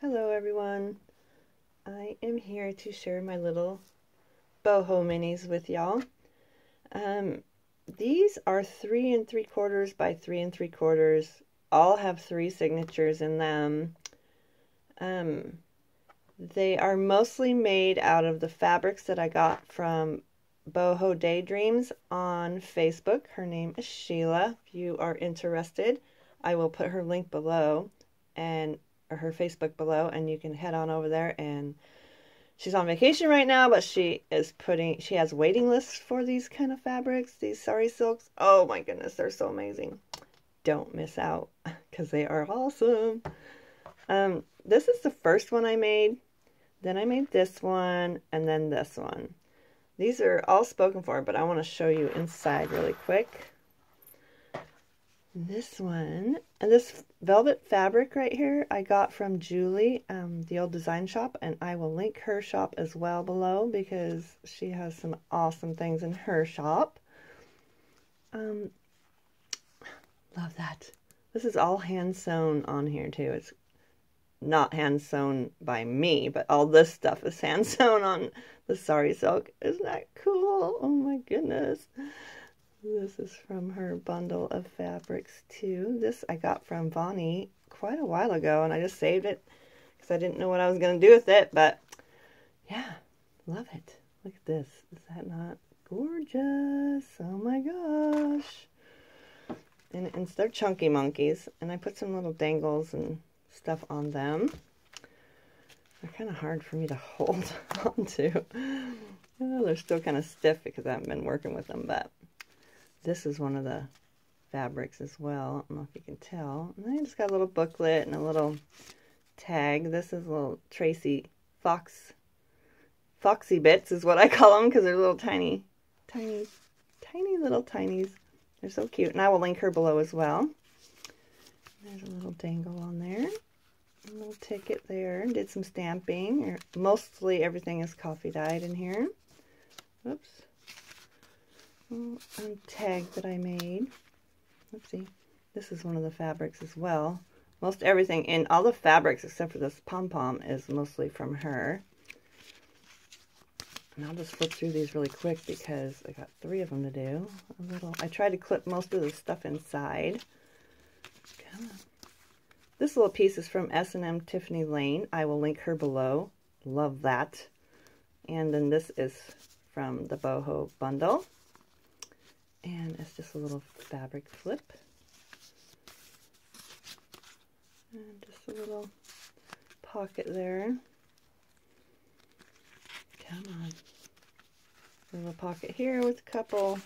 Hello everyone. I am here to share my little boho minis with y'all. These are 3 3/4 by 3 3/4. All have 3 signatures in them. They are mostly made out of the fabrics that I got from Boho Daydreams on Facebook. Her name is Sheila. If you are interested, I will put her link below or her Facebook below, and you can head on over there. And she's on vacation right now, but she has waiting lists for these kind of fabrics, these sari silks. Oh my goodness, they're so amazing. Don't miss out because they are awesome. This is the first one I made. Then I made this one, and then this one. These are all spoken for, but I want to show you inside really quick. This one, and this velvet fabric right here, I got from Julie, the old design shop, and I will link her shop as well below because she has some awesome things in her shop. Love that. This is all hand sewn on here too. It's not hand sewn by me, but all this stuff is hand sewn on the sari silk. Isn't that cool? Oh my goodness. This is from her bundle of fabrics too. This I got from Vonnie quite a while ago, and I just saved it because I didn't know what I was going to do with it, but yeah, love it. Look at this. Is that not gorgeous? Oh my gosh. And they're chunky monkeys, and I put some little dangles and stuff on them. They're kind of hard for me to hold on to. Oh, they're still kind of stiff because I haven't been working with them, but this is one of the fabrics as well. I don't know if you can tell. And I just got a little booklet and a little tag. This is a little Tracy Foxy bits is what I call them because they're little tiny little tinies. They're so cute. And I will link her below as well. There's a little dangle on there. A little ticket there. Did some stamping. Mostly everything is coffee dyed in here. Oops. A tag that I made. Let's see. This is one of the fabrics as well. Most everything in all the fabrics except for this pom-pom is mostly from her. And I'll just flip through these really quick because I got 3 of them to do. I tried to clip most of the stuff inside. Come on. This little piece is from S&M Tiffany Lane. I will link her below. Love that. And then this is from the Boho bundle. And it's just a little fabric flip. And just a little pocket there. Come on. A little pocket here with a couple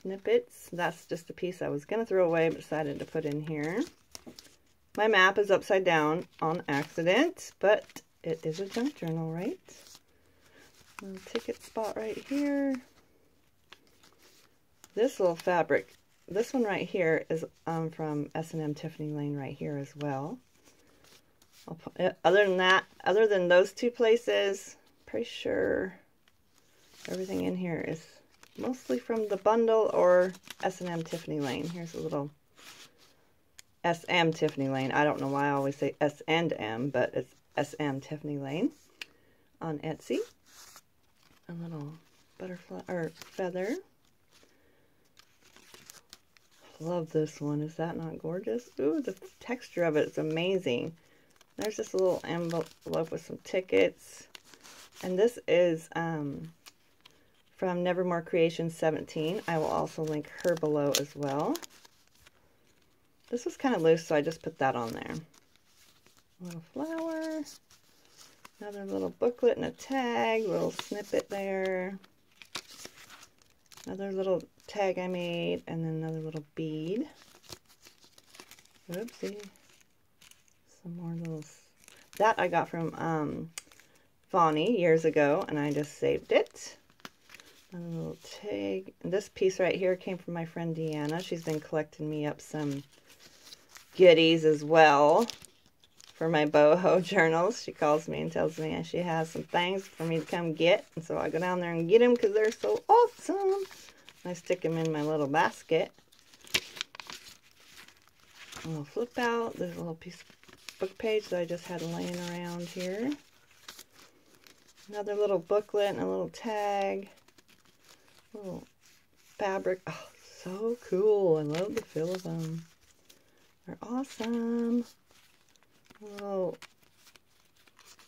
snippets. That's just a piece I was going to throw away but decided to put in here. My map is upside down on accident, but it is a junk journal, right? A little ticket spot right here. This little fabric, this one right here is from S&M Tiffany Lane right here as well. Other than those 2 places, pretty sure everything in here is mostly from the bundle or S&M Tiffany Lane. Here's a little SM Tiffany Lane. I don't know why I always say S and M, but it's SM Tiffany Lane on Etsy. A little butterfly or feather. Love this one. Is that not gorgeous? Ooh, the texture of it is amazing. There's just a little envelope with some tickets. And this is from Nevermore Creations 17. I will also link her below as well. This was kind of loose, so I just put that on there. A little flower. Another little booklet and a tag. Little snippet there. Another little tag I made. And then another little bead. Oopsie. Some more little... That I got from Vonnie years ago, and I just saved it. Another little tag. And this piece right here came from my friend Deanna. She's been collecting me up some goodies as well for my boho journals. She calls me and tells me she has some things for me to come get, and so I go down there and get them because they're so awesome. I stick them in my little basket. A little flip out. There's a little piece book page that I just had laying around here. Another little booklet and a little tag. Little fabric. Oh, so cool. I love the feel of them. They're awesome. A little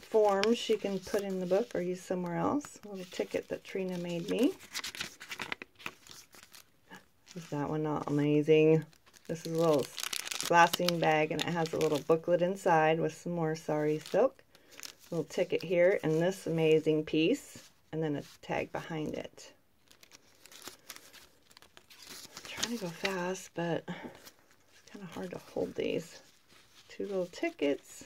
forms she can put in the book or use somewhere else. A little ticket that Trina made me. Is that one not amazing? This is a little glassine bag and it has a little booklet inside with some more sari silk. A little ticket here and this amazing piece and then a tag behind it. I'm trying to go fast, but it's kind of hard to hold these. 2 little tickets.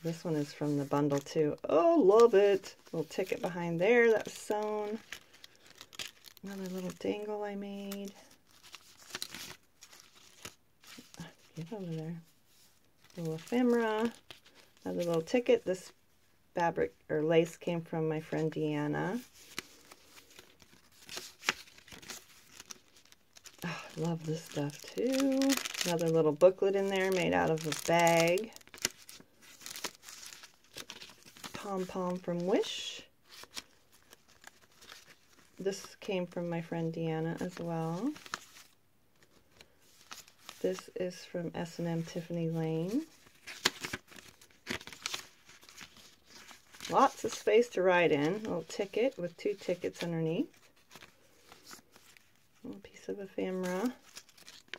This one is from the bundle too. Oh, love it. Little ticket behind there that was sewn. Another little dangle I made. Get over there. Little ephemera. Another little ticket. This fabric or lace came from my friend Deanna. Oh, I love this stuff too. Another little booklet in there made out of a bag. Pom-pom from Wish. This came from my friend Deanna as well. This is from S&M Tiffany Lane. Lots of space to write in. A little ticket with 2 tickets underneath. A little piece of ephemera.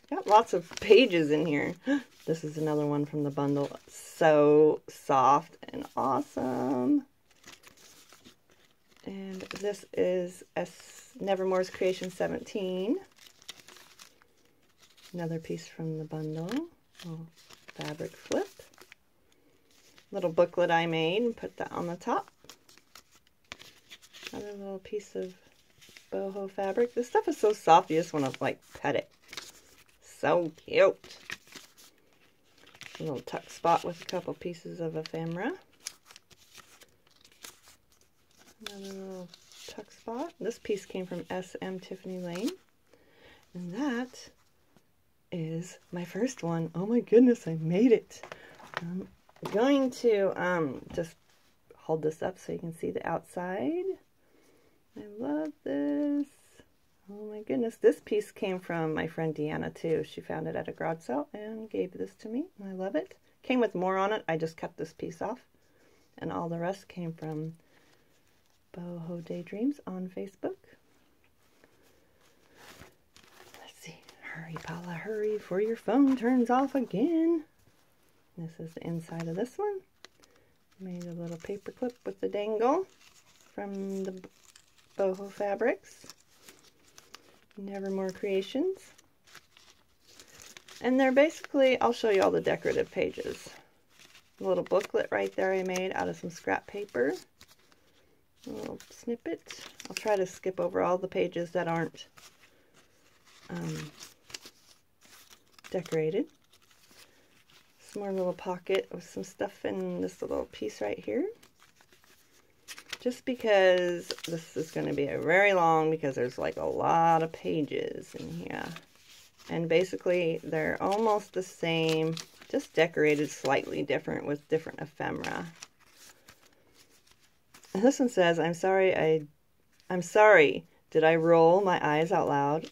Got lots of pages in here. This is another one from the bundle. So soft and awesome. And this is Nevermore's Creation 17. Another piece from the bundle. Little fabric flip. Little booklet I made and put that on the top. Another little piece of boho fabric. This stuff is so soft you just want to like pet it. So cute. A little tuck spot with a couple pieces of ephemera. Another little tuck spot. This piece came from SM Tiffany Lane. And that is my first one. Oh my goodness, I made it. I'm going to just hold this up so you can see the outside. I love this. Oh my goodness, this piece came from my friend Deanna too. She found it at a garage sale and gave this to me, and I love it. Came with more on it. I just cut this piece off, and all the rest came from Boho Daydreams on Facebook. Let's see. Hurry, Paula, hurry, before your phone turns off again. This is the inside of this one. Made a little paper clip with the dangle from the Boho Fabrics. Nevermore Creations. And they're basically, I'll show you all the decorative pages. A little booklet right there I made out of some scrap paper. A little snippet. I'll try to skip over all the pages that aren't decorated. Some more little pocket with some stuff in this little piece right here. Just because this is going to be a very long, because there's like a lot of pages in here. And basically they're almost the same, just decorated slightly different with different ephemera. And this one says, I'm sorry, did I roll my eyes out loud?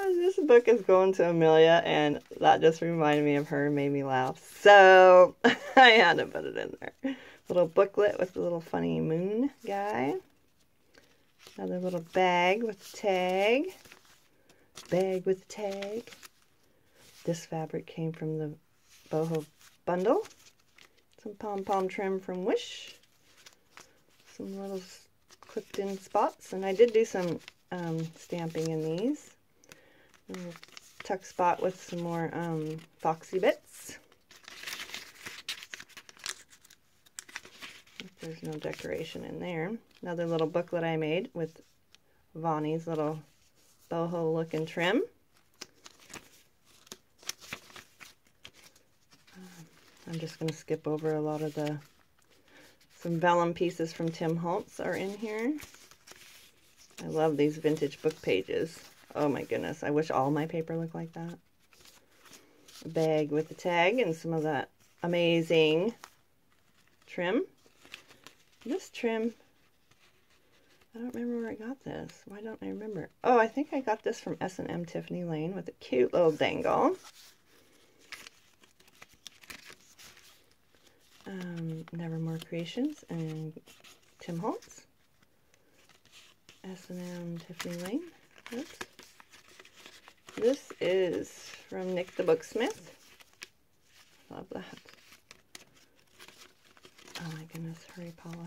This book is going to Amelia, and that just reminded me of her and made me laugh. So I had to put it in there. Little booklet with a little funny moon guy. Another little bag with a tag. Bag with a tag. This fabric came from the Boho bundle. Some pom-pom trim from Wish. Some little clipped in spots. And I did do some stamping in these. A little tuck spot with some more foxy bits. There's no decoration in there. Another little booklet I made with Vonnie's little boho looking trim. I'm just going to skip over a lot of some vellum pieces from Tim Holtz are in here. I love these vintage book pages. Oh my goodness, I wish all my paper looked like that. A bag with the tag and some of that amazing trim. This trim, I don't remember where I got this. Why don't I remember? Oh, I think I got this from S&M Tiffany Lane with a cute little dangle. Nevermore Creations and Tim Holtz. S&M Tiffany Lane. Oops. This is from Nick the Booksmith. Love that. Oh my goodness, hurry Paula.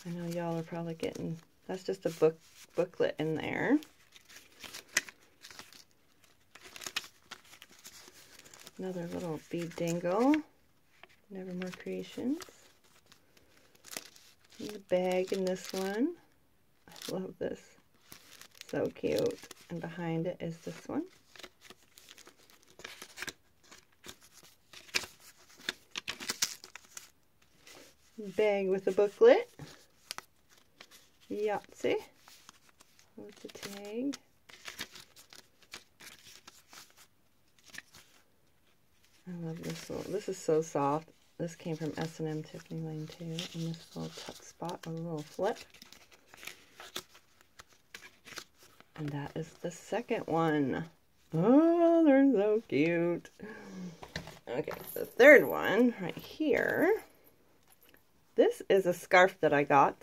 I know y'all are probably getting, that's just a booklet in there. Another little bead dangle. Nevermore Creations. And the bag in this one. I love this. So cute. And behind it is this one. Bag with a booklet. Yahtzee. With the tag. I love this little, this is so soft. This came from S&M Tiffany Lane too. And this little tuck spot with a little flip. And that is the second one. Oh, they're so cute. Okay, the third one right here. This is a scarf that I got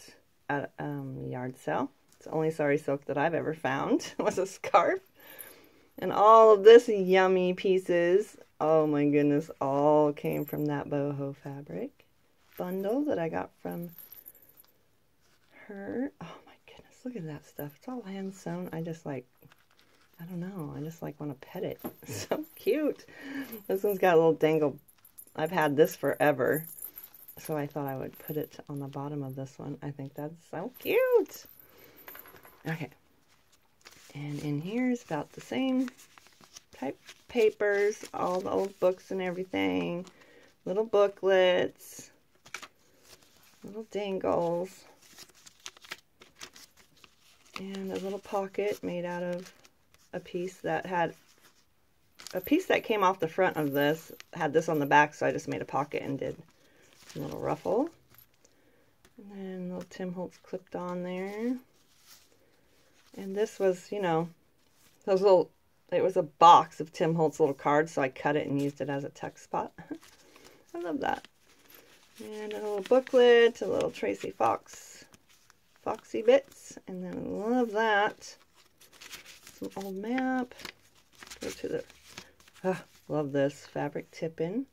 at a yard sale. It's the only sari silk that I've ever found was a scarf. And all of this yummy pieces, oh my goodness, all came from that boho fabric bundle that I got from her. Oh my goodness, look at that stuff. It's all hand sewn. I just like, I don't know, I just like want to pet it. It's so cute. This one's got a little dangle. I've had this forever. So I thought I would put it on the bottom of this one. I think that's so cute. Okay. And in here is about the same type papers, all the old books and everything. Little booklets. Little dangles. And a little pocket made out of a piece that had, a piece that came off the front of this, had this on the back, so I just made a pocket and did a little ruffle. And then little Tim Holtz clipped on there. And this was, you know, those little, it was a box of Tim Holtz little cards, so I cut it and used it as a tuck spot. I love that. And a little booklet, a little Tracy Foxy bits, and then I love that. Some old map. Go to the, love this fabric tip-in.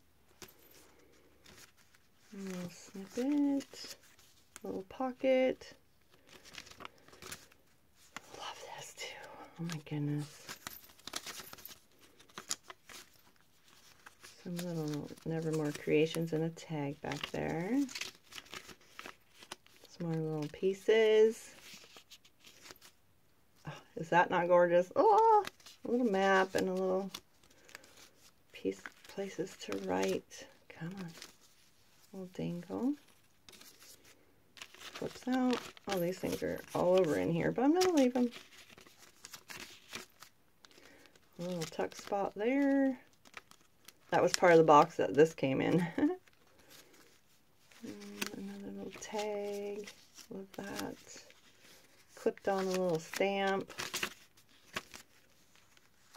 A little snippet, a little pocket. Love this too. Oh my goodness. Some little Nevermore Creations and a tag back there. Some more little pieces. Oh, is that not gorgeous? Oh, a little map and a little piece, places to write. Come on. Little dangle. Flips out. All these things are all over in here, but I'm going to leave them. A little tuck spot there. That was part of the box that this came in. Another little tag. Love that. Clipped on a little stamp.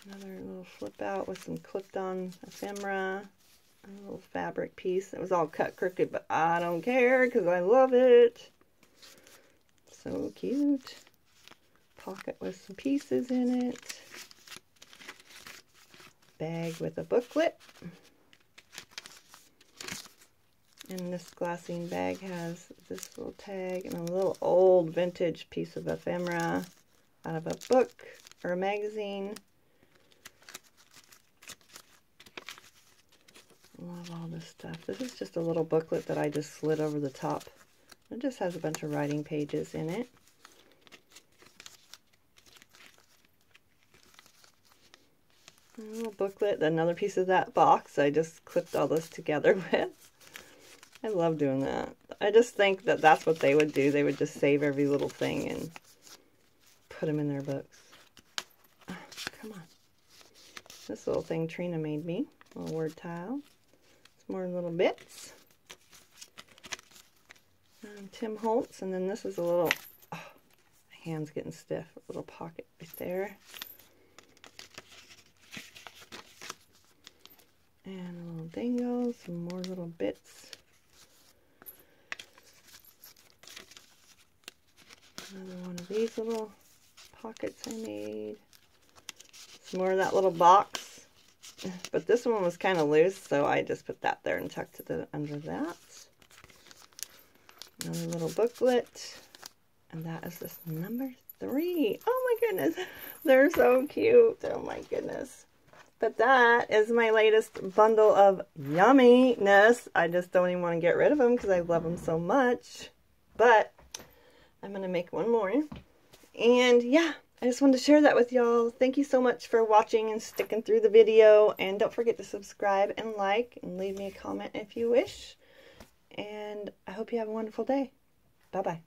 Another little flip out with some clipped on ephemera. A little fabric piece. It was all cut crooked, but I don't care because I love it. So cute. Pocket with some pieces in it. Bag with a booklet. And this glassine bag has this little tag and a little old vintage piece of ephemera out of a book or a magazine. Love all this stuff. This is just a little booklet that I just slid over the top. It just has a bunch of writing pages in it. A little booklet, another piece of that box I just clipped all this together with. I love doing that. I just think that that's what they would do. They would just save every little thing and put them in their books. Come on. This little thing Trina made me. A little word tile. Some more little bits. Tim Holtz. And then this is a little... Oh, my hand's getting stiff. A little pocket right there. And a little dingo. Some more little bits. Another one of these little pockets I made. Some more of that little box. But this one was kind of loose, so I just put that there and tucked it under that. Another little booklet. And that is this number 3. Oh my goodness. They're so cute. Oh my goodness. But that is my latest bundle of yumminess. I just don't even want to get rid of them because I love them so much. But I'm going to make one more. And yeah, I just wanted to share that with y'all. Thank you so much for watching and sticking through the video. And don't forget to subscribe and like and leave me a comment if you wish. And I hope you have a wonderful day. Bye-bye.